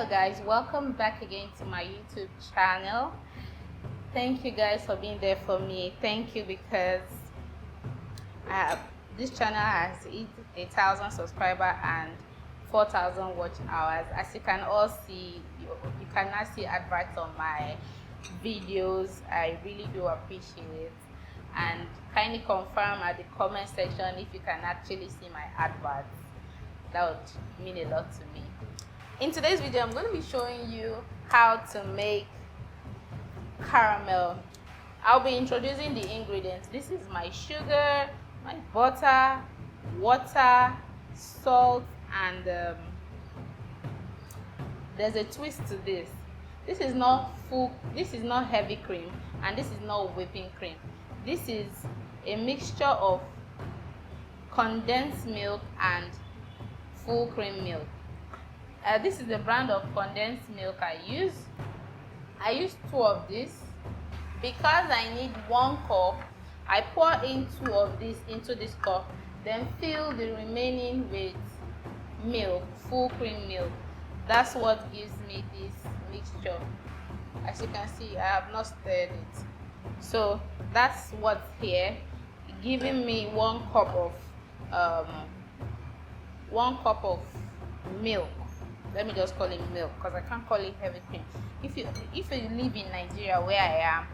Hello guys, welcome back again to my YouTube channel. Thank you guys for being there for me. Thank you because this channel has 8,000 subscribers and 4,000 watch hours. As you can all see, you can now see adverts on my videos. I really do appreciate it, and kindly confirm at the comment section if you can actually see my adverts. That would mean a lot to me. In today's video, I'm going to be showing you how to make caramel. I'll be introducing the ingredients. This is my sugar, my butter, water, salt, and there's a twist to this. This is not heavy cream, and this is not whipping cream. This is a mixture of condensed milk and full cream milk. This is the brand of condensed milk I use. I use 2 of this. Because I need 1 cup, I pour in 2 of this into this cup, then fill the remaining with milk, full cream milk. That's what gives me this mixture. As you can see, I have not stirred it. So that's what's here, giving me 1 cup of milk. Let me just call it milk because I can't call it heavy cream. If you live in Nigeria where I am,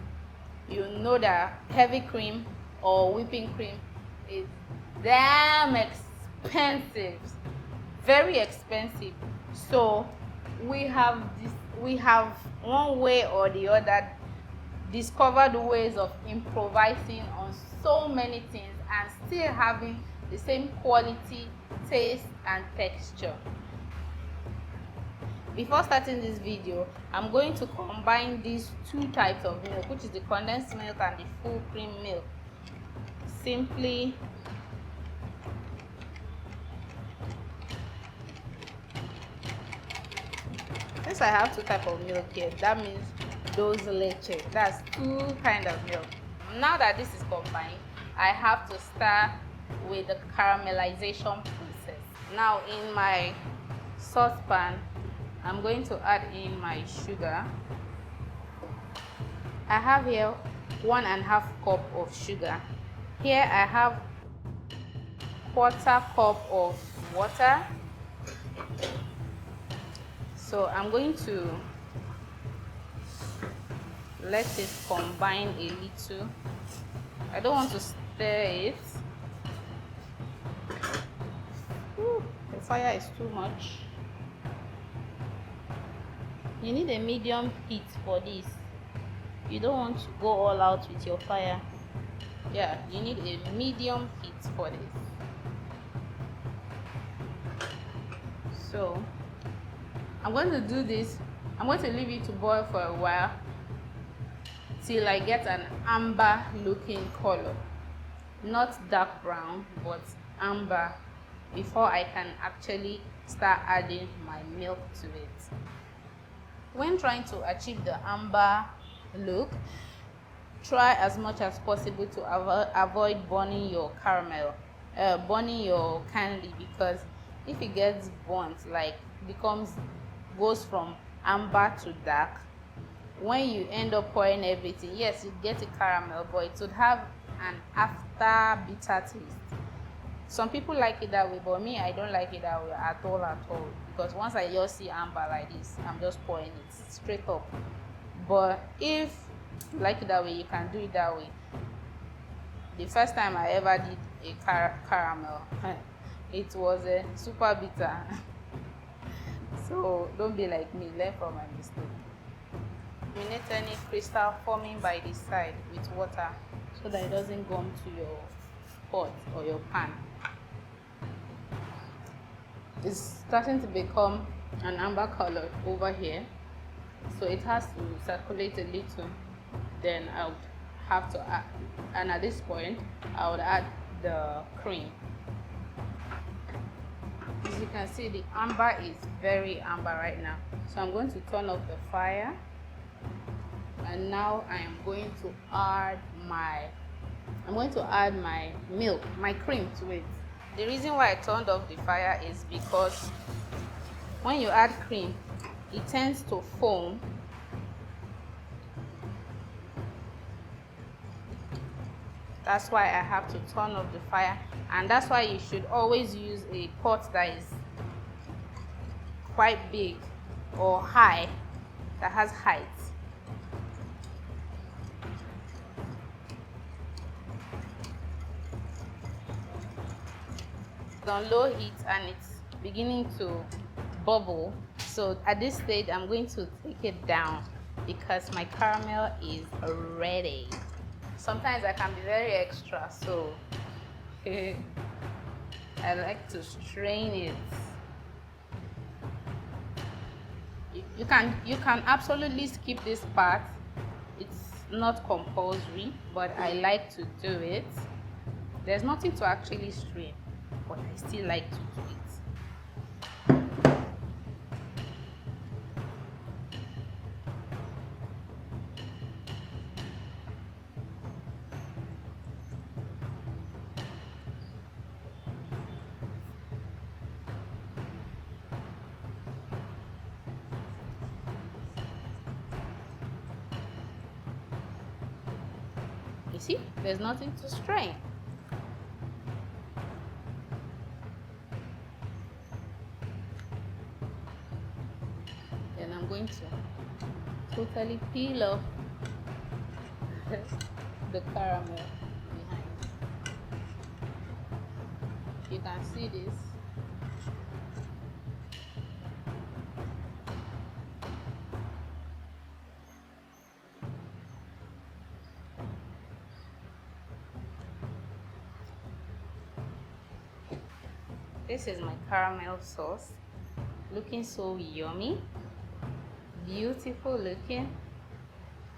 you know that heavy cream or whipping cream is damn expensive, very expensive. So we have one way or the other discovered ways of improvising on so many things and still having the same quality, taste, and texture. Before starting this video, I'm going to combine these 2 types of milk, which is the condensed milk and the full cream milk. Simply since I have 2 types of milk here, that means dose leche. That's 2 kinds of milk. Now that this is combined, I have to start with the caramelization process. Now in my saucepan, I'm going to add in my sugar. I have here 1.5 cup of sugar. Here I have 1/4 cup of water. So I'm going to let it combine a little. I don't want to stir it. The fire is too much. You need a medium heat for this. You don't want to go all out with your fire. Yeah, you need a medium heat for this. So I'm going to do this. I'm going to leave it to boil for a while till I get an amber looking color. Not dark brown, but amber, before I can actually start adding my milk to it. When trying to achieve the amber look, try as much as possible to avoid burning your caramel, burning your candy, because if it gets burnt, like goes from amber to dark, when you end up pouring everything, yes, you get a caramel, but it would have an after bitter taste. Some people like it that way, but me, I don't like it that way at all, because once I just see amber like this, I'm just pouring it straight up. But if you like it that way, you can do it that way. The first time I ever did a caramel, it was super bitter. So don't be like me, learn from my mistake. Eliminate any crystal forming by the side with water so that it doesn't gum to your pot or your pan. It's starting to become an amber color over here, so it has to circulate a little. Then I would have to add, and at this point I would add the cream. As you can see, the amber is very amber right now, so I'm going to turn off the fire, and now I am going to add my milk, my cream to it. The reason why I turned off the fire is because when you add cream, it tends to foam. That's why I have to turn off the fire, and that's why you should always use a pot that is quite big or high, that has height. It's on low heat and it's beginning to bubble, so at this stage I'm going to take it down because my caramel is ready. Sometimes I can be very extra, so I like to strain it. You can absolutely skip this part. It's not compulsory, but I like to do it. There's nothing to actually strain, but I still like to do it. You see, there's nothing to strain. Then I'm going to totally peel off the caramel behind. You can see this. This is my caramel sauce, looking so yummy, beautiful looking,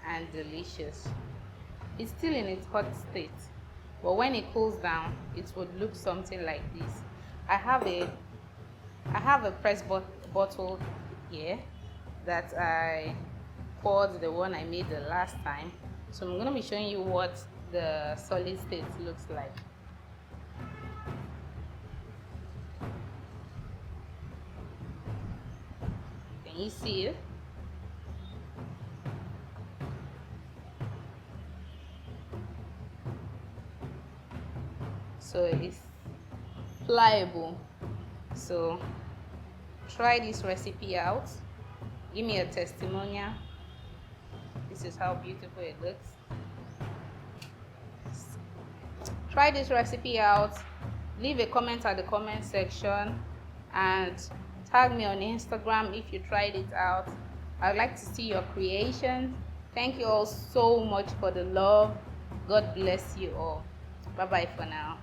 and delicious. It's still in its hot state, but when it cools down, it would look something like this. I have a press bottle here that I poured the one I made the last time, so I'm going to be showing you what the solid state looks like. Can you see it? So it's pliable. So try this recipe out. Give me a testimonial. This is how beautiful it looks. Try this recipe out. Leave a comment at the comment section and tag me on Instagram if you tried it out. I'd like to see your creation. Thank you all so much for the love. God bless you all. Bye bye for now.